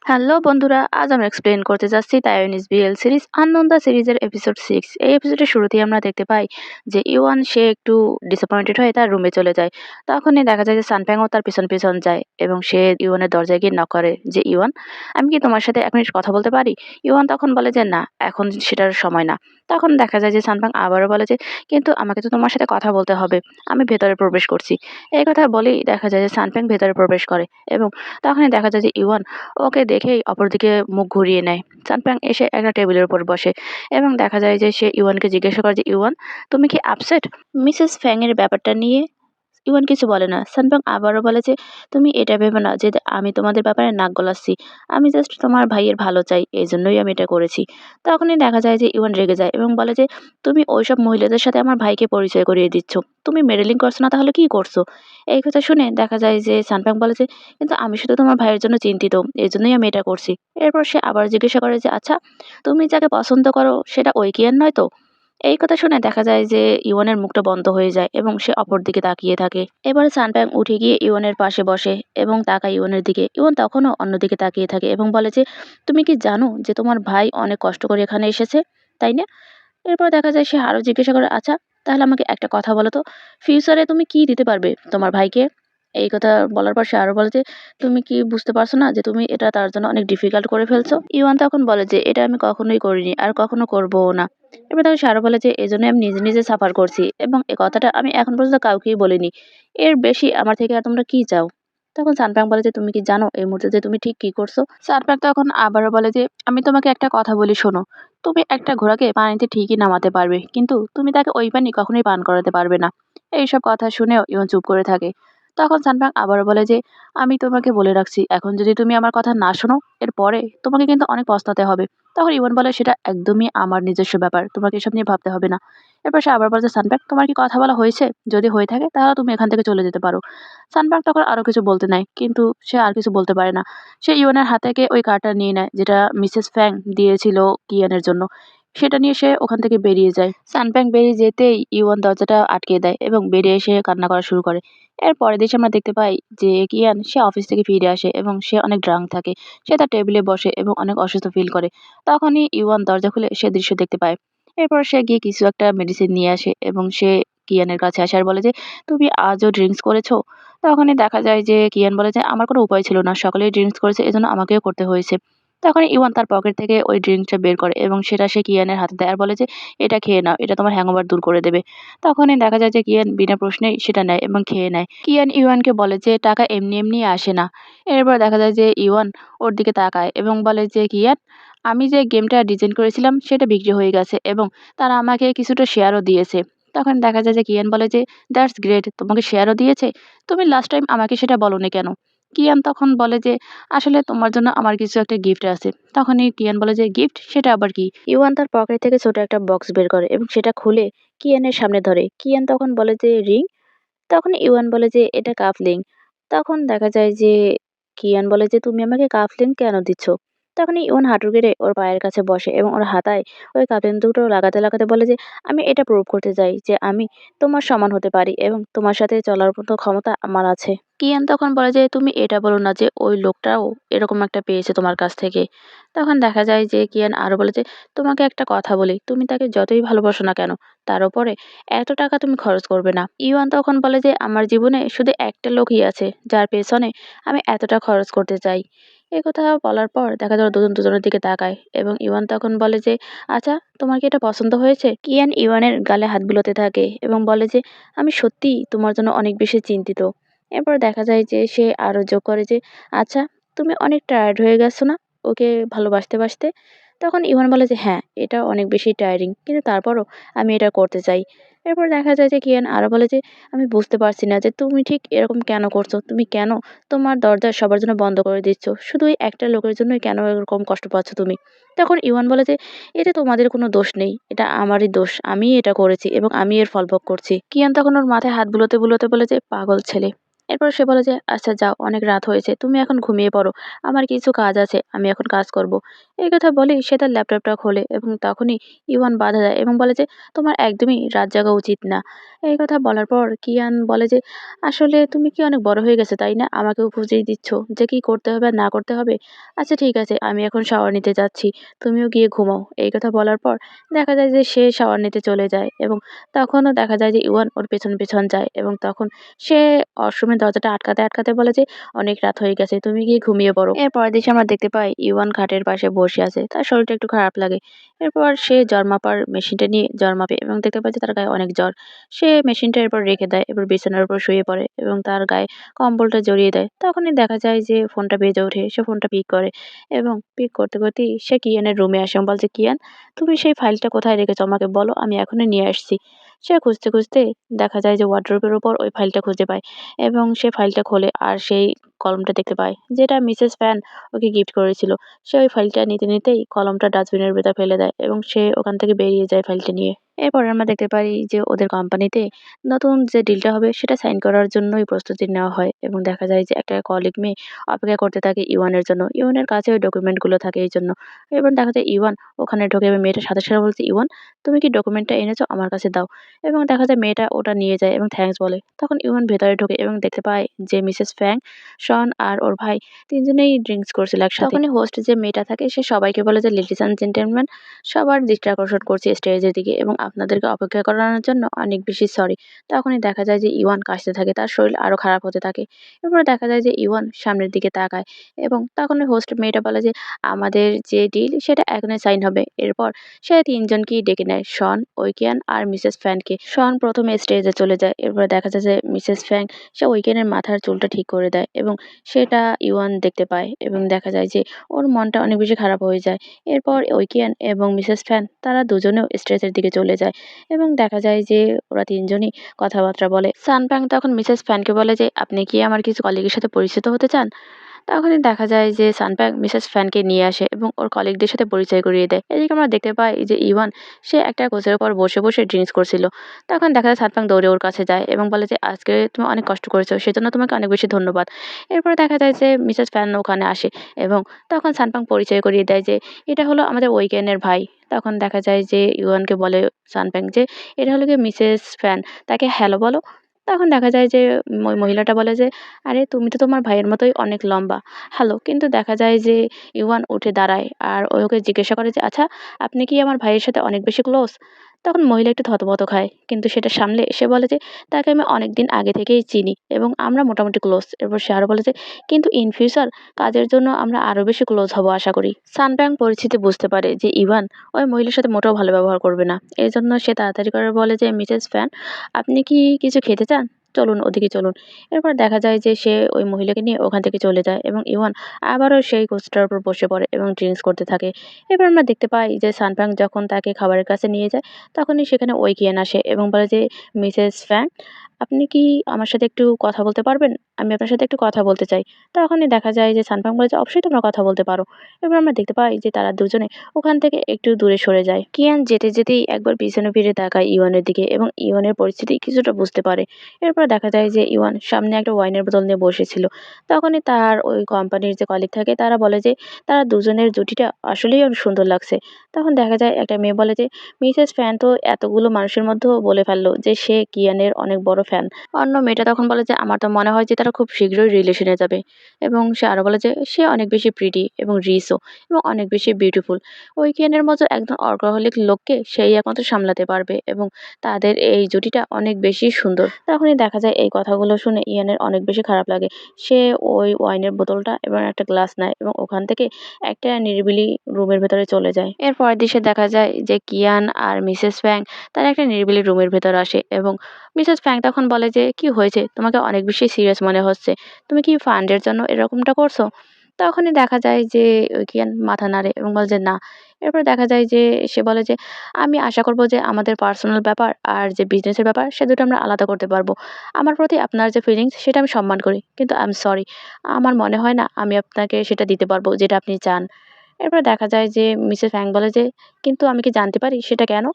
Hello বন্ধুরা, আজ আমরা এক্সপ্লেন করতে যাচ্ছি Taiwanese B L series unknown the সিরিজের এপিসোড 6। এই এপিসোডের শুরুতেই আমরা দেখতে পাই যে ইওয়ান সে একটু ডিসঅ্যাপয়েন্টেড হয়ে তার রুমে চলে যায়। তখনই দেখা যায় যে সানপ্যাংও তার পিছন পিছন যায় এবং সে ইওয়ানের দরজায় গিয়ে নক করে যে ইওয়ান, আমি কি তোমার সাথে 1 মিনিট কথা বলতে পারি? ইওয়ান তখন বলে যে না, এখন সেটার সময় না। তখন দেখা যায় যে সানপ্যাং আবারও বলে যে কিন্তু আমাকে তো তোমার সাথে কথা বলতে হবে, আমি ভেতরে প্রবেশ করছি। এই কথা বলেই দেখা যায় যে সানপ্যাং ভেতরে প্রবেশ করে এবং তখনই দেখা যায় যে ইওয়ান ওকে দেখেই অপরদিকে মুখ ঘুরিয়ে নেয়। সানপ্যাং এসে একটা টেবিলের উপর বসে এবং দেখা যায় যে সে ইওয়ানকে জিজ্ঞাসা করে যে ইওয়ান, তুমি কি আপসেট মিসেস ফ্যাং এর ব্যাপারটা নিয়ে? ইওয়ান কিছু বলে না। সানপ্যাং আবারও বলে যে তুমি এটা ভেবে না যে আমি তোমাদের ব্যাপারে নাক গলাচ্ছি, আমি জাস্ট তোমার ভাইয়ের ভালো চাই, এই জন্যই আমি এটা করেছি। তখনই দেখা যায় যে ইওয়ান রেগে যায় এবং বলে যে তুমি ওইসব মহিলাদের সাথে আমার ভাইকে পরিচয় করিয়ে দিচ্ছ, তুমি মেডেলিং করছো না তাহলে কি করছো? এই কথা শুনে দেখা যায় যে সানপ্যাং বলে যে কিন্তু আমি শুধু তোমার ভাইয়ের জন্য চিন্তিত, এই জন্যই আমি এটা করছি। এরপর সে আবার জিজ্ঞাসা করে যে আচ্ছা, তুমি যাকে পছন্দ করো সেটা ওই কিয়ান নয় তো? এই কথা শুনে দেখা যায় যে ইওয়ানের মুখটা বন্ধ হয়ে যায় এবং সে অপর দিকে তাকিয়ে থাকে। এবারে সানপ্যাং উঠে গিয়ে ইওয়ানের পাশে বসে এবং তাকায় ইওয়ানের দিকে। ইওয়ান তখনও অন্যদিকে তাকিয়ে থাকে এবং বলে যে তুমি কি জানো যে তোমার ভাই অনেক কষ্ট করে এখানে এসেছে, তাই না? এরপর দেখা যায় সে আরো জিজ্ঞাসা করে আচ্ছা, তাহলে আমাকে একটা কথা বলো তো, ফিউচারে তুমি কি দিতে পারবে তোমার ভাইকে? এই কথা বলার পর সে আরো বলে যে তুমি কি বুঝতে পারছো না যে তুমি এটা তার জন্য অনেক ডিফিকাল্ট করে ফেলছো? ইওয়ান তখন বলে যে এটা আমি কখনোই করিনি আর কখনো করবোও না। এবার তখন সে আরো বলে যে এজন্য আমি নিজে নিজে সাফার করছি এবং এই কথাটা আমি এখন পর্যন্ত কাউকেই বলিনি। এর বেশি আমার থেকে আর তোমরা কি চাও? তখন সানপ্যাং বলে যে তুমি কি জানো এই মুহূর্তে যে তুমি ঠিক কি করছো? সানপ্যাং তখন আবারও বলে যে আমি তোমাকে একটা কথা বলি, শোনো। তুমি একটা ঘোড়াকে পানিতে ঠিকই নামাতে পারবে, কিন্তু তুমি তাকে ওই পানি কখনোই পান করাতে পারবে না। এইসব কথা শুনেও ইওন চুপ করে থাকে। তখন সানপাং আবারও বলে যে আমি তোমাকে বলে রাখছি, এখন যদি তুমি আমার কথা না শোনো, এরপরে তোমাকে কিন্তু অনেক পস্তাতে হবে। তখন ইওন বলে সেটা একদমই আমার নিজস্ব ব্যাপার, তোমাকে এসব নিয়ে ভাবতে হবে না। এরপর সে আবার বলে যে সানপাং, তোমার কি কথা বলা হয়েছে? যদি হয়ে থাকে তাহলে তুমি এখান থেকে চলে যেতে পারো। সানপাং তখন আরো কিছু বলতে নাই, কিন্তু সে আর কিছু বলতে পারে না। সে ইওনের হাত থেকে ওই কার্ডটা নিয়ে নেয় যেটা মিসেস ফ্যাং দিয়েছিল কিয়ানের জন্য। সেটা নিয়ে সে ওখান থেকে বেরিয়ে যায়। সানপ্যাং বেরিয়ে যেতেই ইওয়ান দরজাটা আটকে দেয় এবং বেরিয়ে এসে কান্না করা শুরু করে। এর পরের দৃশ্যে আমরা দেখতে পাই যে কিয়ান সে অফিস থেকে ফিরে আসে এবং সে অনেক ড্রাঙ্ক থাকে। সে তার টেবিলে বসে এবং অনেক অসুস্থ ফিল করে। তখনই ইওয়ান দরজা খুলে সে দৃশ্য দেখতে পায়। এরপর সে গিয়ে কিছু একটা মেডিসিন নিয়ে আসে এবং সে কিয়ানের কাছে আসে আর বলে যে তুমি আজও ড্রিঙ্কস করেছো? তখনই দেখা যায় যে কিয়ান বলে যে আমার কোনো উপায় ছিল না, সকলেই ড্রিঙ্কস করেছে, এজন্য আমাকেও করতে হয়েছে। তখন ইওয়ান তার পকেট থেকে ওই ড্রিঙ্কটা বের করে এবং সেটা সে কিয়ানের হাতে দেয় আর বলে যে এটা খেয়ে নাও, এটা তোমার হ্যাংওভার দূর করে দেবে। তখনই দেখা যায় যে কিয়ান বিনা প্রশ্নেই সেটা নেয় এবং খেয়ে নেয়। কিয়ান ইওয়ানকে বলে যে টাকা এমনি এমনি আসে না। এরপর দেখা যায় যে ইওয়ান ওর দিকে তাকায় এবং বলে যে কিয়ান, আমি যে গেমটা ডিজাইন করেছিলাম সেটা বিক্রি হয়ে গেছে এবং তারা আমাকে কিছুটা শেয়ারও দিয়েছে। তখন দেখা যায় যে কিয়ান বলে যে দ্যাটস গ্রেট, তোমাকে শেয়ারও দিয়েছে, তুমি লাস্ট টাইম আমাকে সেটা বলোনি কেন? কিয়ান তখন বলে যে আসলে তোমার জন্য আমার কিছু একটা গিফট আছে। তখনই কিয়ান বলে যে গিফট, সেটা আবার কি? ইওয়ান তার পকেট থেকে ছোট একটা বক্স বের করে এবং সেটা খুলে কিয়ানের সামনে ধরে। কিয়ান তখন বলে যে রিং। তখন ইওয়ান বলে যে এটা কাফলিং। তখন দেখা যায় যে কিয়ান বলে যে তুমি আমাকে কাফলিং কেন দিচ্ছ? তখন ইওয়ান হাঁটু গেড়ে ওর পায়ের কাছে বসে এবং ওর হাতায় ওই কাফলিং দুটো লাগাতে লাগাতে বলে যে আমি এটা প্রুভ করতে চাই যে আমি তোমার সমান হতে পারি এবং তোমার সাথে চলার মতো ক্ষমতা আমার আছে। কিয়ান তখন বলে যে তুমি এটা বলো না যে ওই লোকটাও এরকম একটা পেয়েছে তোমার কাছ থেকে। তখন দেখা যায় যে কিয়ান আরো বলে যে তোমাকে একটা কথা বলি, তুমি তাকে যতই ভালোবাসো না কেন, তার উপরে এত টাকা তুমি খরচ করবে না। ইওয়ান তখন বলে যে আমার জীবনে শুধু একটা লোকই আছে যার পেছনে আমি এতটা খরচ করতে চাই। এই কথা বলার পর দেখা যায় ওরা দুজন দুজনের দিকে তাকায় এবং ইওয়ান তখন বলে যে আচ্ছা, তোমার কি এটা পছন্দ হয়েছে? কিয়ান ইওয়ানের গালে হাত বুলোতে থাকে এবং বলে যে আমি সত্যিই তোমার জন্য অনেক বেশি চিন্তিত। এরপর দেখা যায় যে সে আরো যোগ করে যে আচ্ছা, তুমি অনেক টায়ার্ড হয়ে গেছো না ওকে ভালোবাসতে বাসতে? তখন ইভান বলে যে হ্যাঁ, এটা অনেক বেশি টায়ারিং, কিন্তু তারপরও আমি এটা করতে চাই। এরপর দেখা যায় যে কিয়ান আরো বলে যে আমি বুঝতে পারছি না যে তুমি ঠিক এরকম কেন করছো, তুমি কেন তোমার দরজা সবার জন্য বন্ধ করে দিচ্ছ, শুধু ওই একটা লোকের জন্যই কেন এরকম কষ্ট পাচ্ছ তুমি? তখন ইভান বলে যে এটা তোমাদের কোনো দোষ নেই, এটা আমারই দোষ, আমি এটা করেছি এবং আমি এর ফল ভোগ করছি। কিয়ান তখন ওর মাথায় হাত বুলোতে বুলোতে বলে যে পাগল ছেলে, এরপর সে বলে যে, "আচ্ছা যাও, অনেক রাত হয়েছে। তুমি এখন ঘুমিয়ে পড়ো। আমার কিছু কাজ আছে। আমি এখন কাজ করব।" এই কথা বলেই সে তার ল্যাপটপটা খোলে এবং তখনই ইওয়ান বাধা দেয় এবং বলে যে, "তোমার একদমই রাত জাগা উচিত না।" এই কথা বলার পর কিয়ান বলে যে, "আসলে তুমি কি অনেক বড় হয়ে গেছো, তাই না? আমাকে উপদেশ দিচ্ছ যে কি করতে হবে আর না করতে হবে? আচ্ছা ঠিক আছে, আমি এখন শাওয়ার নিতে যাচ্ছি। তুমিও গিয়ে ঘুমাও।" এই কথা বলার পর দেখা যায় যে সে শাওয়ার নিতে চলে যায় এবং তখনও দেখা যায় যে ইওয়ান ওর পেছন যায় এবং তখন সে ওয়াশরুমের দরজাটা আটকাতে বলে যে, "অনেক রাত হয়ে গেছে। তুমি গিয়ে ঘুমিয়ে পড়ো।" এর পরের দৃশ্যে আমরা দেখতে পাই ইওয়ান খাটের পাশে বসে আছে। তার শরীরটা একটু খারাপ লাগে। এরপর সে জ্বর মাপার মেশিনটা নিয়ে জ্বর মাপে এবং দেখতে পায় যে তার গায়ে অনেক জ্বর। সে মেশিনটা এরপর রেখে দেয়। এরপর বিছানার উপর শুয়ে পড়ে এবং তার গায়ে কম্বলটা জড়িয়ে দেয়। তখনই দেখা যায় যে ফোনটা বেজে ওঠে। সে ফোনটা পিক করে এবং পিক করতেই সে কিয়ানের রুমে আসে এবং বলে যে, "কিয়ান, তুমি সেই ফাইলটা কোথায় রেখেছো আমাকে বলো, আমি এখনই নিয়ে আসছি।" সে খুঁজতে দেখা যায় যে ওয়ারড্রোবের উপর ওই ফাইলটা খুঁজে পায় এবং সে ফাইলটা খোলে আর সেই কলমটা দেখতে পায় যেটা মিসেস ফ্যান ওকে গিফট করেছিল। সে ওই ফাইলটা নিতেই কলমটা ডাস্টবিনের ভেতর ফেলে দেয় এবং সে ওখান থেকে বেরিয়ে যায় ফাইলটা নিয়ে। এরপর আমরা দেখতে পারি যে ওদের কোম্পানিতে নতুন যে ডিলটা হবে সেটা সাইন করার জন্যই প্রস্তুতি নেওয়া হয় এবং দেখা যায় যে একটা কলিগ মেয়ে অপেক্ষা করতে থাকে ইওয়ানের জন্য। ইওয়ানের কাছে ওই ডকুমেন্টগুলো থাকে এইজন্য। এবার দেখা যায় ইওয়ান ওখানে ঢোকে এবং মেয়েটার সাথে বলছে, "ইওয়ান, তুমি কি ডকুমেন্টটা এনেছো? আমার কাছে দাও।" এবং দেখা যায় মেয়েটা ওটা নিয়ে যায় এবং থ্যাঙ্কস বলে। তখন ইওয়ান ভেতরে ঢোকে এবং দেখতে পায় যে মিসেস ফ্যাং, শন আর ওর ভাই ৩ জনেই ড্রিংকস করছিল একসাথে। তখনই হোস্ট যে মেয়েটা থাকে সে সবাইকে বলে যে, "লেডিস অ্যান্ড জেন্টলম্যান, সবার দৃষ্টি আকর্ষণ করছি স্টেজের দিকে এবং আপনাদেরকে অপেক্ষা করানোর জন্য অনেক বেশি সরি।" তখনই দেখা যায় যে ইওয়ান কাশতে থাকে। তার শরীর আরো খারাপ হতে থাকে। এরপরে দেখা যায় যে ইওয়ান সামনের দিকে তাকায় এবং তখনই হোস্ট মেয়েটা বলে যে, "আমাদের যে ডিল সেটা এখনই সাইন হবে।" এরপর সে ৩ জনকেই ডেকে নেয়। শন, ওইকেন আর মিসেস ফ্যানকে। শন ১ম এ স্টেজে চলে যায়। এরপরে দেখা যায় যে মিসেস ফ্যাং সে ওইকেনের মাথার চুলটা ঠিক করে দেয় এবং সেটা ইওয়ান দেখতে পায় এবং দেখা যায় যে ওর মনটা অনেক বেশি খারাপ হয়ে যায়। এরপর ওইকেন এবং মিসেস ফ্যান তারা দুজনেও স্টেজের দিকে চলে যায় এবং দেখা যায় যে ওরা ৩ জনই কথাবার্তা বলে। সানফ্যাং তখন মিসেস ফ্যানকে বলে যে, "আপনি কি আমার কিছু কলিগের সাথে পরিচিত হতে চান?" তখনই দেখা যায় যে সানফ্যাং মিসেস ফ্যানকে নিয়ে আসে এবং ওর কলিগদের সাথে পরিচয় করিয়ে দেয়। এদিকে আমরা দেখতে পাই যে ইওয়ান সে একটা কোচের উপর বসে ড্রিঙ্কস করছিল। তখন দেখা যায় সানফ্যাং দৌড়ে ওর কাছে যায় এবং বলে যে, "আজকে তুমি অনেক কষ্ট করেছো, সেজন্য তোমাকে অনেক বেশি ধন্যবাদ।" এরপরে দেখা যায় যে মিসেস ফ্যান ওখানে আসে এবং তখন সানফ্যাং পরিচয় করিয়ে দেয় যে এটা হলো আমাদের ওইকেনের ভাই। তখন দেখা যায় যে ইওয়ানকে বলে সানফ্যাং যে, "এটা হলো গিয়ে মিসেস ফ্যান, তাকে হ্যালো বলো।" তখন দেখা যায় যে ওই মহিলাটা বলে যে, "আরে তুমি তো তোমার ভাইয়ের মতোই অনেক লম্বা। হ্যালো।" কিন্তু দেখা যায় যে ইওয়ান উঠে দাঁড়ায় আর ওকে জিজ্ঞাসা করে যে, "আচ্ছা, আপনি কি আমার ভাইয়ের সাথে অনেক বেশি ক্লোজ?" তখন মহিলা একটু থতমত খায়। কিন্তু সেটা সামলে সে বলে যে, "তাকে আমি অনেকদিন আগে থেকেই চিনি এবং আমরা মোটামুটি ক্লোজ।" এরপর সে আরো বলে যে, "কিন্তু ইন ফিউচার কাজের জন্য আমরা আরো বেশি ক্লোজ হব আশা করি।" সানব্যাং পরিস্থিতি বুঝতে পারে যে ইভান ওই মহিলার সাথে মোটেও ভালো ব্যবহার করবে না। এজন্য সে তাড়াতাড়ি করে বলে যে, "মিসেস ফ্যান, আপনি কি কিছু খেতে চান? চলুন, ওদিকে চলুন।" এরপর দেখা যায় যে সে ওই মহিলাকে নিয়ে ওখান থেকে চলে যায় এবং ইওয়ান আবারও সেই কোচটার উপর বসে পড়ে এবং ড্রিঙ্কস করতে থাকে। এবার আমরা দেখতে পাই যে সানফ্যাং যখন তাকে খাবারের কাছে নিয়ে যায় তখনই সেখানে ওইকিয়ান আসে এবং বলে যে, "মিসেস ফ্যাং, আপনি কি আমার সাথে একটু কথা বলতে পারবেন? আমি আপনার সাথে একটু কথা বলতে চাই।" তখনই দেখা যায় যে সানফ্যাং বলে যে, "অবশ্যই তোমরা কথা বলতে পারো।" এবার আমরা দেখতে পাই যে তারা দুজনে ওখান থেকে একটু দূরে সরে যায়। কিয়ান যেতেই একবার পিছনে ফিরে তাকায় ইওয়ানের দিকে এবং ইওয়ানের পরিস্থিতি কিছুটা বুঝতে পারে। এরপর দেখা যায় যে ইওয়ান সামনে একটা ওয়াইনের বোতল নিয়ে বসেছিল। তখনই তার ওই কোম্পানির যে কলিগ থাকে তারা বলে যে তারা দুজনের জুটিটা আসলেই অনেক সুন্দর লাগছে। তখন দেখা যায় একটা মেয়ে বলে যে, "মিসেস ফ্যান তো এতগুলো মানুষের মধ্যেও বলে ফেললো যে সে কিয়ানের অনেক বড় ফ্যান।" অন্য মেয়েটা তখন বলে যে, "আমার তো মনে হয় যে তারা খুব শীঘ্রই রিলেশনে যাবে।" এবং সে আরো বলে যে সে অনেক বেশি প্রিটি এবং রিচও এবং অনেক বেশি বিউটিফুল। ওই কিয়ানের মতো একজন অর্কহলিক লোককে সেই একমাত্র সামলাতে পারবে এবং তাদের এই জুটিটা অনেক বেশি সুন্দর। তখনই দেখা যায় এই কথাগুলো শুনে ইয়ানের অনেক বেশি খারাপ লাগে। সে ওই ওয়াইনের বোতলটা এবং একটা গ্লাস নেয় এবং ওখান থেকে একটা নিরিবিলি রুমের ভেতরে চলে যায়। এর পরের দৃশ্যে দেখা যায় যে কিয়ান আর মিসেস ফ্যাং তারা একটা নিরিবিলি রুমের ভেতর আসে এবং মিসেস ফ্যাং তখন বলে যে, "কি হয়েছে? তোমাকে অনেক বেশি সিরিয়াস মনে হচ্ছে। তুমি কি ফান্ডের জন্য এরকমটা করছো?" তখনই দেখা যায় যে কিয়ান মাথা নাড়ে এবং বলে যে, "না।" এরপর দেখা যায় যে সে বলে যে, "আমি আশা করব যে আমাদের পার্সোনাল ব্যাপার আর যে বিজনেসের ব্যাপার সে দুটো আমরা আলাদা করতে পারবো। আমার প্রতি আপনার যে ফিলিংস সেটা আমি সম্মান করি। কিন্তু আই এম সরি। আমার মনে হয় না আমি আপনাকে সেটা দিতে পারবো যেটা আপনি চান।" এরপর দেখা যায় যে মিসেস ফ্যাং বলে যে, "কিন্তু আমি কি জানতে পারি সেটা কেন?"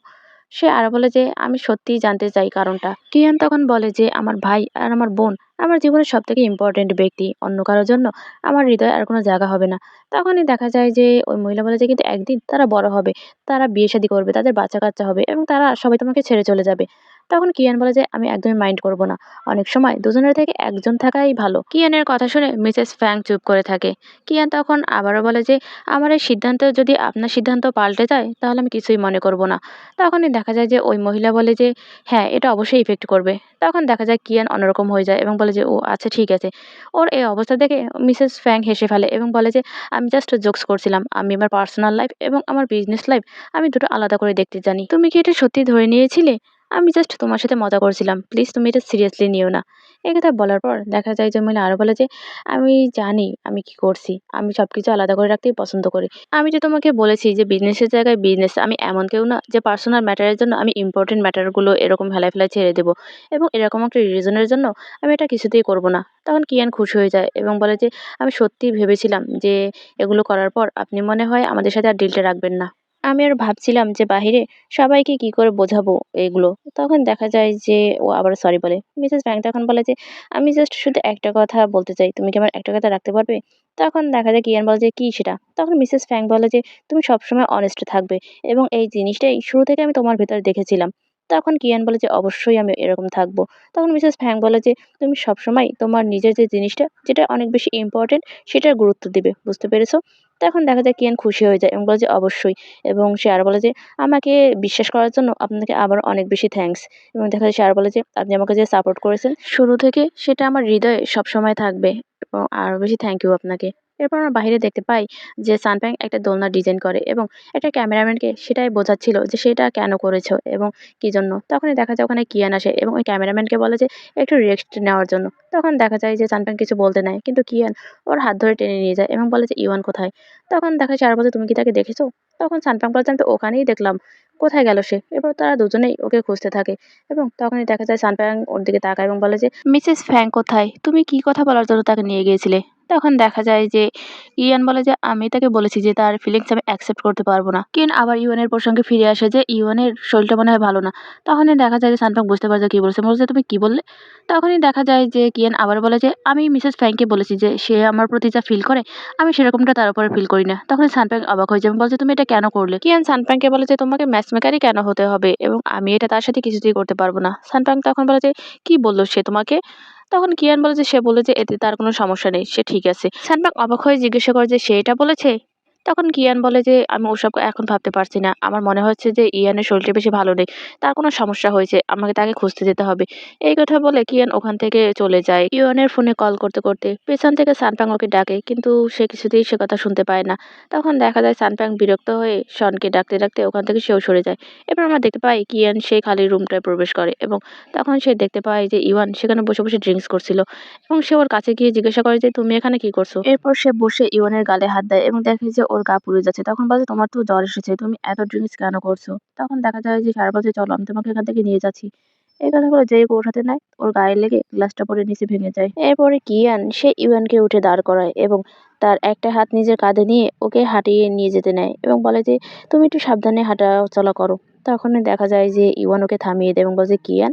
সে আরো বলে যে, "আমি সত্যিই জানতে চাই কারণটা।" কিয়ান তখন বলে যে, "আমার ভাই আর আমার বোন আমার জীবনের সবথেকে ইম্পর্টেন্ট ব্যক্তি। অন্য কারো জন্য আমার হৃদয়ে আর কোনো জায়গা হবে না। তখনই দেখা যায় যে ওই মহিলা বলে যে কিন্তু একদিন তারা বড় হবে। তারা বিয়ে-শাদী করবে, তাদের বাচ্চা-কাচ্চা হবে এবং তারা সবাই তোমাকে ছেড়ে চলে যাবে। তখন কিয়ান বলে যে, "আমি একদমই মাইন্ড করব না। অনেক সময় দুজনের থেকে একজন থাকাই ভালো।" কিয়ানের কথা শুনে মিসেস ফ্যাং চুপ করে থাকে। কিয়ান তখন আবারও বলে যে, "আমার এই সিদ্ধান্ত যদি আপনার সিদ্ধান্ত পাল্টে যায় তাহলে আমি কিছুই মনে করব না।" তখনই দেখা যায় যে ওই মহিলা বলে যে, "হ্যাঁ, এটা অবশ্যই ইফেক্ট করবে।" তখন দেখা যায় কিয়ান অন্যরকম হয়ে যায় এবং বলে যে, "ও আচ্ছা ঠিক আছে।" ওর এই অবস্থা দেখে মিসেস ফ্যাং হেসে ফেলে এবং বলে যে, "আমি জাস্ট জোকস করছিলাম। আমি আমার পার্সোনাল লাইফ এবং আমার বিজনেস লাইফ আমি দুটো আলাদা করে দেখতে জানি। তুমি কি এটা সত্যিই ধরে নিয়েছিলে? আমি জাস্ট তোমার সাথে মজা করছিলাম। প্লিজ তুমি এটা সিরিয়াসলি নিও না।" এই কথা বলার পর দেখা যায় যে মহিলা আরো বলে যে, "আমি জানি আমি কি করছি। আমি সবকিছু আলাদা করে রাখতেই পছন্দ করি। আমি তো তোমাকে বলেছি যে বিজনেসের জায়গায় বিজনেস। আমি এমন কেউ না যে পার্সোনাল ম্যাটারের জন্য আমি ইম্পোর্টেন্ট ম্যাটারগুলো এরকম হেলায় ফেলায় ছেড়ে দেব। এবং এরকম একটা রিজনের জন্য আমি এটা কিছুতেই করব না।" তখন কিয়ান খুশি হয়ে যায় এবং বলে যে, "আমি সত্যিই ভেবেছিলাম যে এগুলো করার পর আপনি মনে হয় আমাদের সাথে আর ডিলটা রাখবেন না। আমি আর ভাবছিলাম যে বাহিরে সবাইকে কি করে বোঝাবো এগুলো।" তখন দেখা যায় যে ও আবার সরি বলে। মিসেস ব্যাং তখন বলে যে, "আমি জাস্ট শুধু একটা কথা বলতে চাই। তুমি কি আমার একটা কথা রাখতে পারবে?" তখন দেখা যায় কিয়ান বলে যে, "কি সেটা?" তখন মিসেস ফ্যাং বলে যে, "তুমি সবসময় অনেস্ট থাকবে এবং এই জিনিসটাই শুরু থেকে আমি তোমার ভেতরে দেখেছিলাম।" তখন কিয়ান বলে যে, "অবশ্যই আমি এরকম থাকবো।" তখন মিসেস ফ্যাং বলে যে, "তুমি সবসময় তোমার নিজের যে জিনিসটা যেটা অনেক বেশি ইম্পোর্টেন্ট সেটার গুরুত্ব দিবে। বুঝতে পেরেছো?" তখন দেখা যায় কিয়ান খুশি হয়ে যায় এবং বলে যে, "অবশ্যই।" এবং সে আরো বলে যে, "আমাকে বিশ্বাস করার জন্য আপনাকে আবার অনেক বেশি থ্যাংকস।" এবং দেখা যায় সে আরো বলে যে, "আপনি আমাকে যে সাপোর্ট করেছেন শুরু থেকে সেটা আমার হৃদয়ে সবসময় থাকবে এবং আরো বেশি থ্যাংক ইউ আপনাকে।" এরপর আমরা বাহিরে দেখতে পাই যে সানপ্যাং একটা দোলনা ডিজাইন করে এবং একটা ক্যামেরাম্যানকে সেটাই বোঝাচ্ছিল যে সেটা কেন করেছো এবং কি জন্য। তখনই দেখা যায় ওখানে কিয়ান আসে এবং ওই ক্যামেরাম্যানকে বলে যে একটু রেস্ট নেওয়ার জন্য। তখন দেখা যায় যে সানপ্যাং কিছু বলতে নেয় কিন্তু কিয়ান ওর হাত ধরে টেনে নিয়ে যায় এবং বলে যে, "ইওয়ান কোথায়?" তখন দেখা যায় সে আরো বলে, "তুমি কি তাকে দেখেছো?" তখন সানপাং বলে যে, "আমি তো ওখানেই দেখলাম। কোথায় গেল সে?" এরপর তারা দুজনেই ওকে খুঁজতে থাকে এবং তখনই দেখা যায় সানপ্যাং ওর দিকে তাকায় এবং বলে যে, "মিসেস ফ্যাং কোথায়? তুমি কি কথা বলার জন্য তাকে নিয়ে গিয়েছিলে?" তখন দেখা যায় যে ইয়ান বলে যে, "আমি তাকে বলেছি যে তার ফিলিংস আমি অ্যাকসেপ্ট করতে পারবো না।" কিন আবার ইউয়ানের প্রসঙ্গে ফিরে আসে যে ইউয়ানের শরীরটা মনে হয় ভালো না। তখনই দেখা যায় যে সানপাং বুঝতে পারে যে কি বলছে। বলছে, "তুমি কি বললে?" তখনই দেখা যায় যে কিয়ান আবার বলে যে, "আমি মিসেস ফ্যাংকে বলেছি যে সে আমার প্রতি যা ফিল করে আমি সেরকমটা তার উপরে ফিল করি না।" তখন সানপ্যাং অবাক হয়ে যায় এবং বলে যে, "তুমি এটা কেন করলে?" কিয়ান সানপ্যাংকে বলে যে, "তোমাকে ম্যাচমেকারই কেন হতে হবে এবং আমি এটা তার সাথে কিছুতেই করতে পারবো না।" সানপ্যাং তখন বলে যে, "কি বলল সে তোমাকে?" তখন কিয়ান বলে যে, "সে বলল যে এতে তার কোনো সমস্যা নেই। সে ঠিক আছে।" সানপ্যাং অবাক হয়ে জিজ্ঞাসা করে যে, "সে এটা বলেছে?" তখন কিয়ান বলে যে, "আমি ওসব এখন ভাবতে পারছি না। আমার মনে হচ্ছে যে ইয়ানের শরীরটা বেশি ভালো নেই। তার কোনো সমস্যা হয়েছে। আমাকে তাকে খুঁজতে যেতে হবে।" এই কথা বলে কিয়ান ওখান থেকে চলে যায়। ইওয়ানের ফোনে কল করতে করতে পেছন থেকে সানপ্যাং ওকে ডাকে কিন্তু সে কিছুতেই সে কথা শুনতে পায় না। তখন দেখা যায় সানপ্যাং বিরক্ত হয়ে শনকে ডাকতে ডাকতে ওখান থেকে সেও সরে যায়। এবার আমরা দেখতে পাই কিয়ান সেই খালি রুমটায় প্রবেশ করে এবং তখন সে দেখতে পায় যে ইওয়ান সেখানে বসে বসে ড্রিঙ্কস করছিল এবং সে ওর কাছে গিয়ে জিজ্ঞাসা করে যে, "তুমি এখানে কি করছো?" এরপর সে বসে ইওয়ানের গালে হাত দেয় এবং দেখে যে ওর গা পুড়ে যাচ্ছে। তখন বলে, "তোমার তো জ্বর এসেছে। তুমি এত ড্রিঙ্কস কেন করছো?" তখন দেখা যায় যে সারা বলছে, "চলো আমি তোমাকে এখান থেকে নিয়ে যাচ্ছি।" এই কথাগুলো যেই ওর সাথে নেয় ওর গায়ে লেগে গ্লাসটা পড়ে নিচে ভেঙে যায়। এরপরে কিয়ান সে ইউয়ানকে উঠে দাঁড় করায় এবং তার একটা হাত নিজের কাঁধে নিয়ে ওকে হাঁটিয়ে নিয়ে যেতে নেয় এবং বলে যে, "তুমি একটু সাবধানে হাঁটা চলা করো।" তখনই দেখা যায় যে ইওয়ান ওকে থামিয়ে দেয় এবং বলে যে, "কিয়ান।"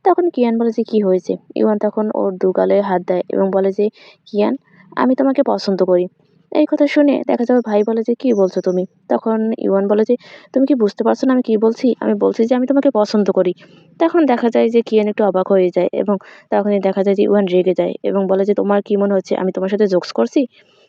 তখন কিয়ান বলে যে, "কি হয়েছে?" ইওয়ান তখন ওর দু গালে হাত দেয় এবং বলে যে, "কিয়ান, আমি তোমাকে পছন্দ করি।" এই কথা শুনে দেখা যায় ওর ভাই বলে যে, "কি বলছো তুমি?" তখন ইওয়ান বলে যে, "তুমি কি বুঝতে পারছো না আমি কি বলছি? আমি বলছি যে আমি তোমাকে পছন্দ করি।" তখন দেখা যায় যে কিয়ান একটু অবাক হয়ে যায় এবং তখনই দেখা যায় যে ইওয়ান রেগে যায় এবং বলে যে, "তোমার কি মনে হচ্ছে আমি তোমার সাথে জোকস করছি?"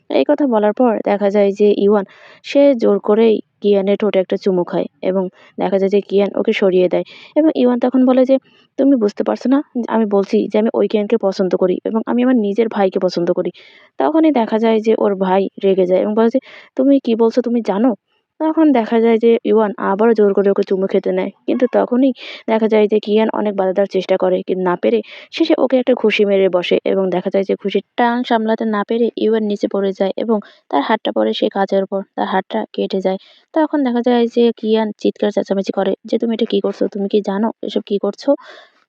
এই কথা বলার পর দেখা যায় যে ইওয়ান সে জোর করেই কিয়ানের ঠোঁটে একটা চুমু খায় এবং দেখা যায় যে কিয়ান ওকে সরিয়ে দেয় এবং ইওয়ান তখন বলে যে, "তুমি বুঝতে পারছো না? আমি বলছি যে আমি ওই কিয়ানকে পছন্দ করি এবং আমি আমার নিজের ভাইকে পছন্দ করি।" তখনই দেখা যায় যে ওর ভাই রেগে যায় এবং বলে যে, "তুমি কি বলছো তুমি জানো?" তখন দেখা যায় যে ইওয়ান আবারও জোর করে ওকে চুমু খেতে নেয়। কিন্তু তখনই দেখা যায় যে কিয়ান অনেক বাধা দেওয়ার চেষ্টা করে কিন্তু না পেরে শেষে ওকে একটা ঘুষি মেরে বসে এবং দেখা যায় যে ঘুষির টান সামলাতে না পেরে ইওয়ান নিচে পড়ে যায় এবং তার হাতটা পড়ে সেই কাচের উপর। তার হাতটা কেটে যায়। তখন দেখা যায় যে কিয়ান চিৎকার চেঁচামেচি করে যে, "তুমি এটা কি করছো? তুমি কি জানো এসব কি করছো?"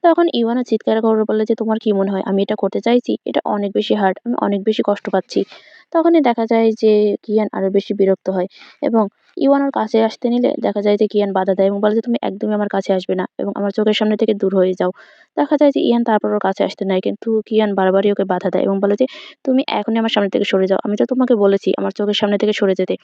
তখন ইওয়ানও চিৎকার করে বলে যে, "তোমার কি মনে হয় আমি এটা করতে চাইছি? এটা অনেক বেশি হার্ড। আমি অনেক বেশি কষ্ট পাচ্ছি।" তখনই দেখা যায় যে কিয়ান আরো বেশি বিরক্ত হয় এবং ইওয়ান ওর কাছে আসতে নিলে দেখা যায় যে কিয়ান বাধা দেয় এবং বলে যে, "তুমি একদমই আমার কাছে আসবে না এবং আমার চোখের সামনে থেকে দূর হয়ে যাও।" দেখা যায় যে ইয়ান তারপর ওর কাছে আসতে নেয় কিন্তু কিয়ান বারবারই ওকে বাধা দেয় এবং বলে যে, "তুমি এখনই আমার সামনে থেকে সরে যাও। আমি তো তোমাকে বলেছি আমার চোখের সামনে থেকে সরে যেতে।"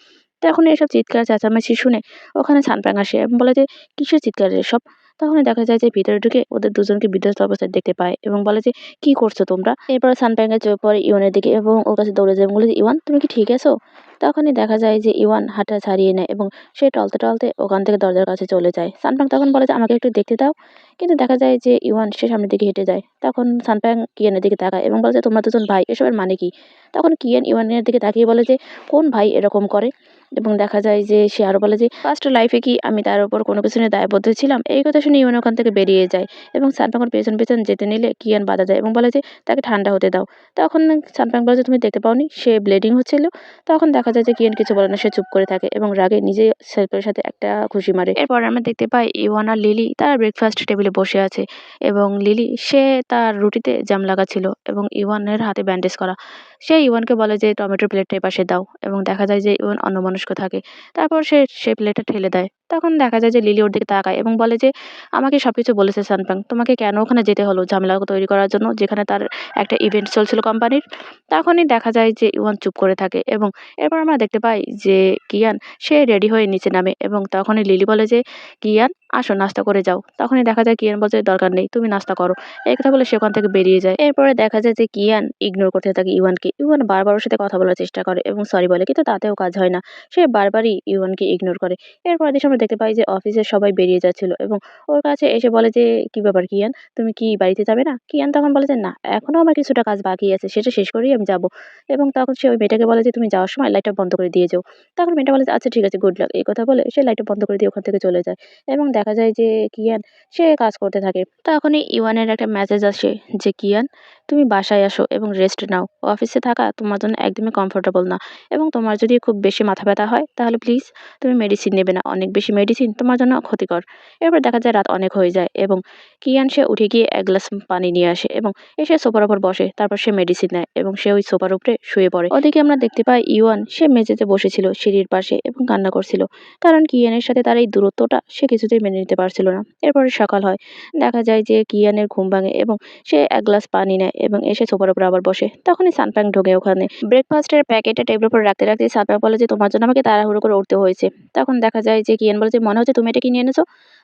তো এখন এসব চিৎকার চেঁচামেচি শুনে ওখানে সানপ্রাং আসে এবং বলে যে, "কিসের চিৎকার এসব?" তখনই দেখা যায় যে ভিতরে ঢুকে ওদের দুজনকে বিধ্বস্ত অবস্থায় দেখতে পায় এবং বলে যে, "কি করছো তোমরা?" এরপরে সানপ্রাং এর চোখ পড়ে ইওয়ানের দিকে এবং ওর কাছে দৌড়ে যায় এবং বলে যে, "ইওয়ান তুমি কি ঠিক আছো?" তখনই দেখা যায় যে ইওয়ান হাঁটা ছাড়িয়ে নেয় এবং সে টলতে, টলতে ওখান থেকে দরজার কাছে চলে যায়। সানপ্রাং তখন বলে যে, "আমাকে একটু দেখতে দাও।" কিন্তু দেখা যায় যে ইওয়ান সে সামনের দিকে হেঁটে যায়। তখন সানপ্রাং কিয়ানের দিকে তাকায় এবং বলে যে, "তোমরা দুজন ভাই, এসবের মানে কি?" তখন কিয়ান ইওয়ানের দিকে তাকিয়ে বলে যে, "কোন ভাই এরকম করে?" এবং দেখা যায় যে সে আরো বলে যে, "পাস্ট লাইফে কি আমি তার উপর কোনো কিছু নিয়ে দায়বদ্ধ ছিলাম?" এই কথা শুনে ইওয়ান ওখান থেকে বেরিয়ে যায় এবং সানপ্রাং ওর পেছন, পেছন যেতে নিলে কিয়ান বাধা দেয় এবং বলে যে, "তাকে ঠান্ডা হতে দাও।" তখন সানপ্রাং বলে যে, "তুমি দেখতে পাওনি? সে ব্লিডিং হচ্ছিল?" তখন দেখা যায় যে কিয়ান কিছু বলে না, সে চুপ করে থাকে এবং রাগে নিজেই সেলফের সাথে একটা ঘুষি মারে। এরপর আমরা দেখতে পাই ইওয়ান আর লিলি তারা ব্রেকফাস্ট টেবিলে বসে আছে এবং লিলি সে তার রুটিতে জ্যাম লাগাচ্ছিল এবং ইওয়ানের হাতে ব্যান্ডেজ করা। সে ইওয়ানকে বলে যে, "টমেটোর প্লেটটা এপাশে দাও" এবং দেখা যায় যে ইওয়ান অন্যমনস্ক থাকে। তারপর সে প্লেটটা ঠেলে দেয়। তখন দেখা যায় যে লিলি ওর দিকে তাকায় এবং বলে যে, "আমাকে সবকিছু বলেছে সানপ্রাং। তোমাকে কেন ওখানে যেতে হলো ঝামেলা তৈরি করার জন্য যেখানে তার একটা ইভেন্ট চলছিল কোম্পানির?" তখনই দেখা যায় যে ইওয়ান চুপ করে থাকে এবং এরপর আমরা দেখতে পাই যে কিয়ান সে রেডি হয়ে নিচে নামে এবং তখনই লিলি বলে যে, "কিয়ান আসো নাস্তা করে যাও।" তখনই দেখা যায় কিয়ান বলছে, "দরকার নেই, তুমি নাস্তা করো।" এই কথা বলে সে ওখান থেকে বেরিয়ে যায়। এরপরে দেখা যায় যে কিয়ান ইগনোর করতে থাকে ইওয়ানকে। ইওয়ান বারবার ওর সাথে কথা বলার চেষ্টা করে এবং সরি বলে কিন্তু তাতেও কাজ হয় না। সে বারবারই ইওয়ানকে ইগনোর করে। এরপরের দৃশ্যে আমরা দেখতে পাই যে অফিসের সবাই বেরিয়ে যাচ্ছিল এবং ওর কাছে এসে বলে যে, "কি ব্যাপার কিয়ান? তুমি কি বাড়িতে যাবে না?" কিয়ান তখন বলে যে, "না, এখনো আমার কিছুটা কাজ বাকি আছে। সেটা শেষ করেই আমি যাব।" এবং তখন সে ওই মেয়েটাকে বলে যে, "তুমি যাওয়ার সময় লাইটটা বন্ধ করে দিয়ে যেও।" তখন মেয়েটা বলে যে, "আচ্ছা ঠিক আছে, গুড লাক।" এই কথা বলে সে লাইটটা বন্ধ করে দিয়ে ওখান থেকে চলে যায় এবং দেখা যায় যে কিয়ান সে কাজ করতে থাকে। তখনই ইওয়ানের একটা মেসেজ আসে যে, "কিয়ান তুমি বাসায় আসো এবং রেস্ট নাও। অফিসে থাকা তোমার জন্য একদমই কমফোর্টেবল না এবং তোমার যদি খুব বেশি মাথা ব্যথা হয় তাহলে প্লিজ তুমি মেডিসিন নেবে না। অনেক বেশি মেডিসিন তোমার জন্য ক্ষতিকর।" এরপর দেখা যায় রাত অনেক হয়ে যায় এবং কিয়ান সে উঠে গিয়ে এক গ্লাস পানি নিয়ে আসে এবং এসে সোফার উপর বসে। তারপর সে মেডিসিন নেয় এবং সে ওই সোফার উপরে শুয়ে পড়ে। ওদিকে আমরা দেখতে পাই ইওয়ান সে মেঝেতে বসেছিল সিঁড়ির পাশে এবং কান্না করছিল। কারণ কিয়ানের সাথে তার এই দূরত্বটা সে কিছুতেই মেনে নিতে পারছিল না। এরপরে সকাল হয়। দেখা যায় যে কিয়ানের ঘুম ভাঙে এবং সে এক গ্লাস পানি নেয় এবং এসে সোফার উপর আবার বসে। তখনই সানপ্রাং ঢোকে ওখানে। ব্রেকফাস্টের প্যাকেটটা টেবিলের উপর রাখতে, রাখতেই সানপ্রাং বলে যে, "তোমার জন্য আমাকে তাড়াহুড়ো করে উঠতে হয়েছে।" তখন দেখা যায় যে কিয়ান বলে যে, "মনে হচ্ছে তুমি এটা কিনে এনেছো?"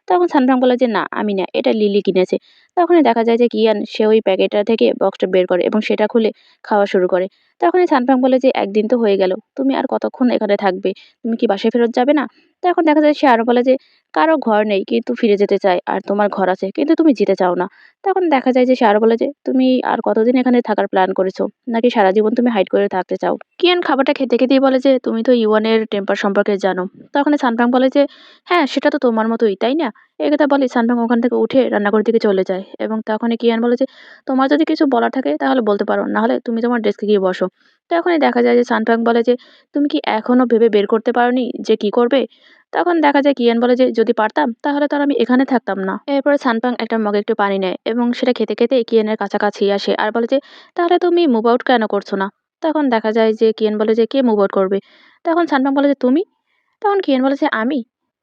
তখন সানপ্রাং বলে যে, "না, আমি না, এটা লিলি কিনেছে।" তখনই দেখা যায় যে কিয়ান সে ওই প্যাকেটটা থেকে বক্সটা বের করে এবং সেটা খুলে খাওয়া শুরু করে। তখনই সানপ্রাং বলে যে, "একদিন তো হয়ে গেল। তুমি আর কতক্ষণ এখানে থাকবে? তুমি কি বাসায় ফেরত যাবে না?" তখন দেখা যায় সে আরো বলে যে, "কারো ঘর নেই কিন্তু ফিরে যেতে চায় আর তোমার ঘর আছে কিন্তু তুমি যেতে চাও না।" তখন দেখা যায় যে সে আরো বলে যে, "তুমি আর কতদিন এখানে থাকার প্ল্যান করেছো? নাকি সারা জীবন তুমি হাইড করে থাকতে চাও?" কিয়ান খাবারটা খেতে, খেতেই বলে যে, "তুমি তো ইওয়ানের টেম্পার সম্পর্কে জানো।" তখনই সানপ্রাং বলে যে, "হ্যাঁ, সেটা তো তোমার মতোই, তাই না?" এই কথা বলে সানপ্রাং ওখান থেকে উঠে রান্নাঘরের দিকে চলে যায় এবং তখনই কিয়ান বলে যে, "তোমার যদি কিছু বলার থাকে তাহলে বলতে পারো, না হলে তুমি তোমার ডেস্কে গিয়ে বসো।" তখনই দেখা যায় যে সানপ্রাং বলে যে, "তুমি কি এখনো ভেবে বের করতে পারোনি যে কি করবে?" তখন দেখা যায় কিয়ান বলে যে, "যদি পারতাম তাহলে তো আর আমি এখানে থাকতাম না।" এরপরে সানপ্রাং একটা মগে একটু পানি নেয় এবং সেটা খেতে, খেতে কিয়ানের কাছাকাছি আসে আর বলে যে, "তাহলে তুমি মুভ আউট কেন করছো না?" তখন দেখা যায় যে কিয়ান বলে যে, "কে মুভ আউট করবে?" তখন সানপ্রাং বলে যে, "তুমি?" তখন কিয়ান বলে যে, "আমি?"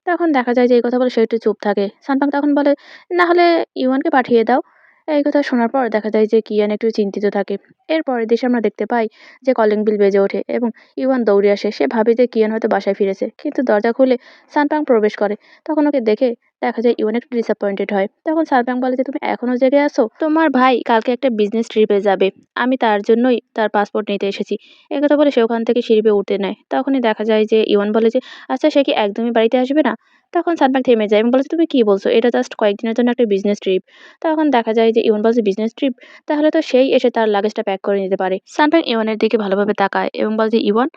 তখন দেখা যায় যে এই কথা বলে সে একটু চুপ থাকে। সানপাং তখন বলে, "না হলে ইউয়ানকে পাঠিয়ে দাও।" এই কথা শোনার পর দেখা যায় যে কিয়ান একটু চিন্তিত থাকে। এর পরের দৃশ্যে আমরা দেখতে পাই যে কলিং বিল বেজে ওঠে এবং ইউয়ান দৌড়ে আসে। সে ভাবে যে কিয়ান হয়তো বাসায় ফিরেছে। কিন্তু দরজা খুলে সানপাং প্রবেশ করে। তখন ওকে দেখে দেখা যায় ইউয়ান একটু ডিসঅ্যাপয়েন্টেড হয়। তখন সানপাং বলে যে, "তুমি এখনো জেগে আছো? তোমার ভাই কালকে একটা বিজনেস ট্রিপে যাবে। আমি তার জন্যই তার পাসপোর্ট নিতে এসেছি।" এই কথা বলে সে ওখান থেকে সিঁড়ি বেয়ে উঠতে নেয়। তখনই দেখা যায় যে ইউয়ান বলে যে, "আচ্ছা সে কি একদমই বাড়িতে আসবে না?" তখন সানপাং থেমে যায় এবং বলে যে, "তুমি কি বলছো? এটা জাস্ট কয়েকদিনের জন্য একটা বিজনেস ট্রিপ।" তখন দেখা যায় যে ইওয়ান বলছে, "বিজনেস ট্রিপ? তাহলে তো সেই এসে তার লাগেজটা প্যাক করে নিতে পারে।" সানপাং ইওয়ানের দিকে ভালোভাবে তাকায় এবং বলে যে, "ইওয়ান,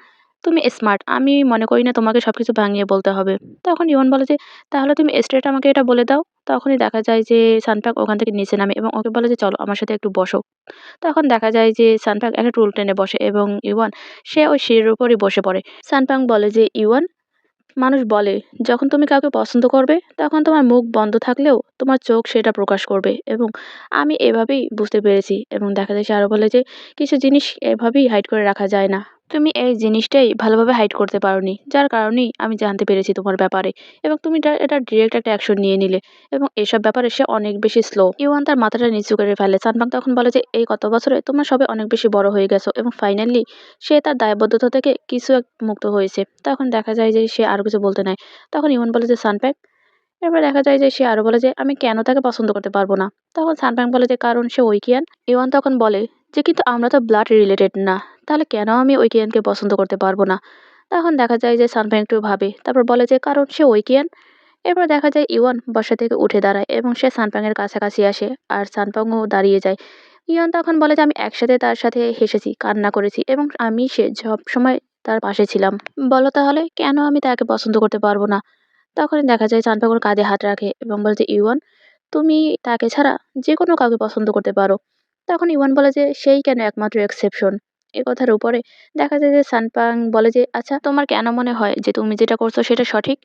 তুমি স্মার্ট। আমি মনে করি না তোমাকে সবকিছু ভাঙিয়ে বলতে হবে।" তখন ইওয়ান বলে যে, "তাহলে তুমি স্ট্রেইট আমাকে এটা বলে দাও।" তখনই দেখা যায় যে সানপাং ওখান থেকে নিচে নামে এবং ওকে বলে যে, "চলো আমার সাথে একটু বসো।" তখন দেখা যায় যে সানপাং একটা টুল টেনে বসে এবং ইওয়ান সে ওই সিঁড়ির উপরই বসে পড়ে। সানপাং বলে যে, "ইওয়ান, মানুষ বলে যখন তুমি কাউকে পছন্দ করবে তখন তোমার মুখ বন্ধ থাকলেও তোমার চোখ সেটা প্রকাশ করবে এবং আমি এভাবেই বুঝতে পেরেছি" এবং দেখা যায় সে আরো বলে যে, "কিছু জিনিস এভাবেই হাইড করে রাখা যায় না। তুমি এই জিনিসটাই ভালোভাবে হাইড করতে পারোনি। যার কারণেই আমি জানতে পেরেছি তোমার ব্যাপারে এবং তুমি এটা ডিরেক্ট একটা অ্যাকশন নিয়ে নিলে এবং এসব ব্যাপারে সে অনেক বেশি স্লো। ইওয়ান তার মাথাটা নিচু করে ফেলে। সানবাং তখন বলে যে, "এই কত বছরে তোমরা সবাই অনেক বেশি বড় হয়ে গেছো" এবং ফাইনালি সে তার দায়বদ্ধতা থেকে কিছু এক মুক্ত হয়েছে। তখন দেখা যায় যে সে আরো কিছু বলতে নাই। তখন ইওয়ান বলে যে, "সানপ্যাক" এরপর দেখা যায় যে সে আরো বলে যে, "আমি কেন তাকে পছন্দ করতে পারব না?" তখন সানপ্যাং বলে যে, "কারণ সে ঐকিয়ান।" ইওয়ান তখন বলে যে, "কিন্তু আমরা তো ব্লাড রিলেটেড না। তাহলে কেন আমি ঐকিয়ানকে পছন্দ করতে পারব না?" তখন দেখা যায় যে সানফ্যাং একটু ভাবে। তারপর বলে যে, "কারণ সে ঐকিয়ান।" এরপর দেখা যায় ইওয়ান বসা থেকে উঠে দাঁড়ায় এবং সে সানফ্যাং এর কাছাকাছি আসে আর সানফ্যাংও দাঁড়িয়ে যায়। ইওয়ান তখন বলে যে, "আমি একসাথে তার সাথে হেসেছি, কান্না করেছি এবং আমি সে সবসময় তার পাশে ছিলাম। বলো তাহলে কেন আমি তাকে পছন্দ করতে পারব না?" তখনই দেখা যায় সানফ্যাং ওর কাঁধে হাত রাখে এবং বলে যে, "ইওয়ান, তুমি তাকে ছাড়া যেকোনো কাউকে পছন্দ করতে পারো।" তখন ইওয়ান বলে যে, "সেই কেন একমাত্র এক্সেপশন?" এ কথার উপরে দেখা যায় যে সানপাং বলে যে, "আচ্ছা তোমার কেন মনে হয় যে তুমি যেটা করছো সেটা সঠিক?"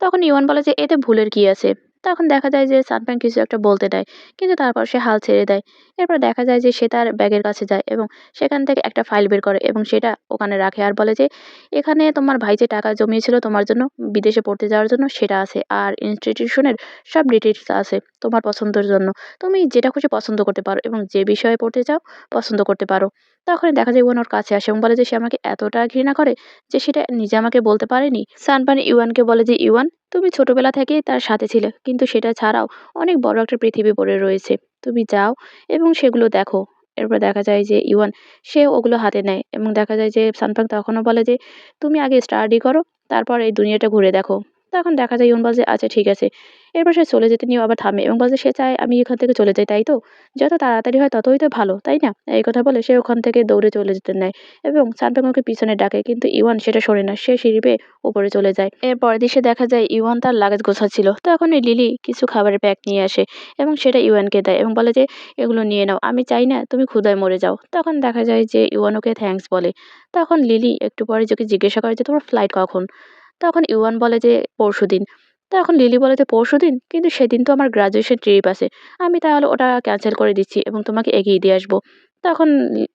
তখন ইওয়ান বলে যে, "এতে ভুলের কি আছে?" তখন দেখা যায় যে সানপাং কিছু একটা বলতে দেয়। কিন্তু তারপর সে হাল ছেড়ে দেয়। এরপর দেখা যায় যে সে তার ব্যাগের কাছে যায় এবং সেখান থেকে একটা ফাইল বের করে এবং সেটা ওখানে রাখে আর বলে যে, "এখানে তোমার ভাই যে টাকা জমিয়েছিল তোমার জন্য বিদেশে পড়তে যাওয়ার জন্য সেটা আছে। আর ইনস্টিটিউশনের সব ডিটেইলস আছে তোমার পছন্দের জন্য। তুমি যেটা খুশি পছন্দ করতে পারো এবং যে বিষয়ে পড়তে চাও পছন্দ করতে পারো।" তখনই দেখা যায় ইওয়ান ওর কাছে আসে এবং বলে যে সে আমাকে এতটা ঘৃণা করে যে সেটা নিজে আমাকে বলতে পারেনি। সানপান ইওয়ানকে বলে যে, "ইওয়ান, তুমি ছোটবেলা থেকেই তার সাথে ছিলে। কিন্তু সেটা ছাড়াও অনেক বড় একটা পৃথিবী পড়ে রয়েছে। তুমি যাও এবং সেগুলো দেখো।" এরপর দেখা যায় যে ইওয়ান সে ওগুলো হাতে নেয় এবং দেখা যায় যে সানপাং তখনও বলে যে, "তুমি আগে স্টাডি করো, তারপর এই দুনিয়াটা ঘুরে দেখো।" তখন দেখা যায় ইওয়ান বলে যে, "আচ্ছা ঠিক আছে।" এরপর সে চলে যেতে নিয়েও আবার থামে এবং বলে যে সে চায় আমি এখান থেকে চলে যাই, তাই তো? যত তাড়াতাড়ি হয় ততই তো ভালো, তাই না? এই কথা বলে সে ওখান থেকে দৌড়ে চলে যেতে নেয় এবং সানপাং ওকে পিছনে ডাকে কিন্তু ইওয়ান সেটা শোনে না। সে সিঁড়ি বেয়ে উপরে চলে যায়। এর পরের দৃশ্যে দেখা যায় ইওয়ান তার লাগেজ গোছাচ্ছিল। তখনই লিলি কিছু খাবারের প্যাক নিয়ে আসে এবং সেটা ইওয়ানকে দেয় এবং বলে যে, "এগুলো নিয়ে নাও। আমি চাই না তুমি ক্ষুধায় মরে যাও।" তখন দেখা যায় যে ইওয়ান ওকে থ্যাঙ্কস বলে। তখন লিলি একটু পরে ওকে জিজ্ঞাসা করে যে, "তোমার ফ্লাইট কখন?" তখন ইওয়ান বলে যে, "পরশুদিন।" তখন লিলি বলে যে, "পরশুদিন? কিন্তু সেদিন তো আমার গ্র্যাজুয়েশন ট্রিপ আছে। আমি তাহলে ওটা ক্যানসেল করে দিচ্ছি এবং তোমাকে এগিয়ে দিয়ে আসবো।" তখন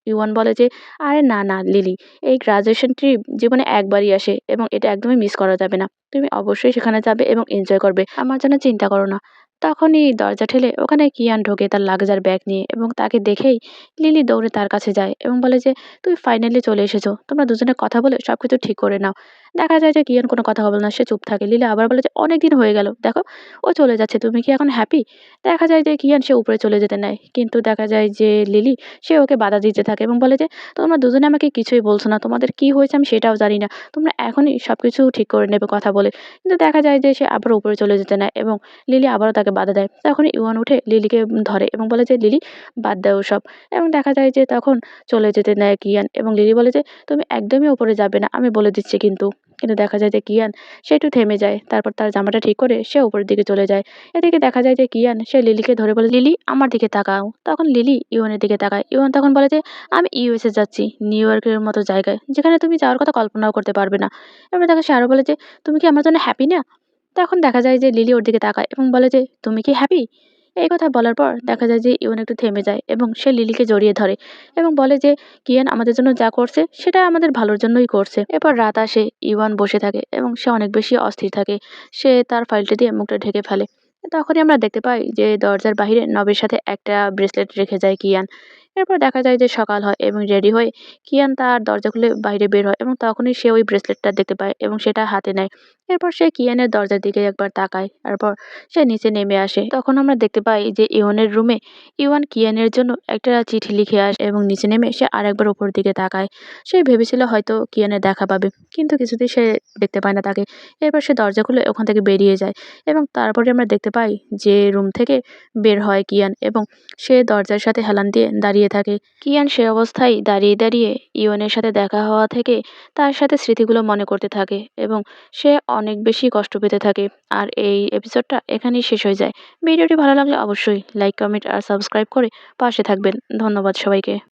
ইওয়ান বলে যে, "আরে না, না লিলি, এই গ্র্যাজুয়েশন ট্রিপ জীবনে একবারই আসে এবং এটা একদমই মিস করা যাবে না। তুমি অবশ্যই সেখানে যাবে এবং এনজয় করবে। আমার জন্য চিন্তা করো না।" তখনই দরজা ঠেলে ওখানে কিয়ান ঢোকে তার লাগেজ আর ব্যাগ নিয়ে এবং তাকে দেখেই লিলি দৌড়ে তার কাছে যায় এবং বলে যে, "তুমি ফাইনালি চলে এসেছো। তোমরা দুজনে কথা বলে সবকিছু ঠিক করে নাও।" দেখা যায় যে কিয়ান কোনো কথা বলে না, সে চুপ থাকে। লিলি আবার বলে যে, "অনেকদিন হয়ে গেল। দেখো ও চলে যাচ্ছে। তুমি কি এখন হ্যাপি?" দেখা যায় যে কিয়ান সে উপরে চলে যেতে নেয়। কিন্তু দেখা যায় যে লিলি সে ওকে বাধা দিতে থাকে এবং বলে যে, "তোমরা দুজনে আমাকে কিছুই বলছো না। তোমাদের কি হয়েছে আমি সেটাও জানি না। তোমরা এখনই সবকিছু ঠিক করে নেবে কথা বলে।" কিন্তু দেখা যায় যে সে আবার উপরে চলে যেতে নেয় এবং লিলি আবারও তাকে বাধা দেয়। তখন ইওয়ান উঠে লিলিকে ধরে এবং বলে যে, "লিলি বাদ দাও ওসব।" এবং দেখা যায় যে তখন চলে যেতে নেয় কিয়ান এবং লিলি বলে যে, "তুমি একদমই উপরে যাবে না। আমি বলে দিচ্ছি কিন্তু।" কিন্তু দেখা যায় যে কিয়ান সে একটু থেমে যায়। তারপর তার জামাটা ঠিক করে সে উপরের দিকে চলে যায়। এদিকে দেখা যায় যে কিয়ান সে লিলিকে ধরে বলে, "লিলি আমার দিকে তাকাও।" তখন লিলি ইওয়ানের দিকে তাকায়। ইওয়ান তখন বলে যে, "আমি ইউএসএ যাচ্ছি। নিউ ইয়র্কের মতো জায়গায়, যেখানে তুমি যাওয়ার কথা কল্পনাও করতে পারবে না।" এবার দেখা সে আরো বলে যে, "তুমি কি আমার জন্য হ্যাপি না?" তখন দেখা যায় যে লিলি ওর দিকে তাকায় এবং বলে যে, "তুমি কি হ্যাপি?" এই কথা বলার পর দেখা যায় যে ইওয়ান একটু থেমে যায় এবং সে লিলিকে জড়িয়ে ধরে এবং বলে যে, "কিয়ান আমাদের জন্য যা করছে সেটা আমাদের ভালোর জন্যই করছে।" এরপর রাত আসে, ইওয়ান বসে থাকে এবং সে অনেক বেশি অস্থির থাকে। সে তার ফাইলটা দিয়ে মুখটা ঢেকে ফেলে। তখনই আমরা দেখতে পাই যে দরজার বাহিরে নবের সাথে একটা ব্রেসলেট রেখে যায় কিয়ান। এরপর দেখা যায় যে সকাল হয় এবং রেডি হয়ে কিয়ান তার দরজা খুলে বাইরে বের হয় এবং তখনই সে ওই ব্রেসলেটটা দেখতে পায় এবং সেটা হাতে নেয়। এরপর সে কিয়ানের দরজার দিকে একবার তাকায়। তারপর সে নিচে নেমে আসে। তখন আমরা দেখতে পাই যে ইওয়ানের রুমে ইওয়ান কিয়ানের জন্য একটা চিঠি লিখে আসে এবং নিচে নেমে সে আরেকবার উপরের দিকে তাকায়। সে ভেবেছিল হয়তো কিয়ানের দেখা পাবে। কিন্তু কিছুতেই সে দেখতে পায় না তাকে। এরপর সে দরজা খুলে ওখান থেকে বেরিয়ে যায় এবং তারপরে আমরা দেখতে পাই যে রুম থেকে বের হয় কিয়ান এবং সে দরজার সাথে হেলান দিয়ে দাঁড়িয়ে থাকে। কিয়ান সে অবস্থায় দাঁড়িয়ে দাঁড়িয়ে ইওয়ানের সাথে দেখা হওয়া থেকে তার সাথে স্মৃতিগুলো মনে করতে থাকে এবং সে অনেক বেশি কষ্ট পেতে থাকে। আর এই এপিসোডটা এখানেই শেষ হয়ে যায়। ভিডিওটি ভালো লাগলে অবশ্যই লাইক, কমেন্ট আর সাবস্ক্রাইব করে পাশে থাকবেন। ধন্যবাদ সবাইকে।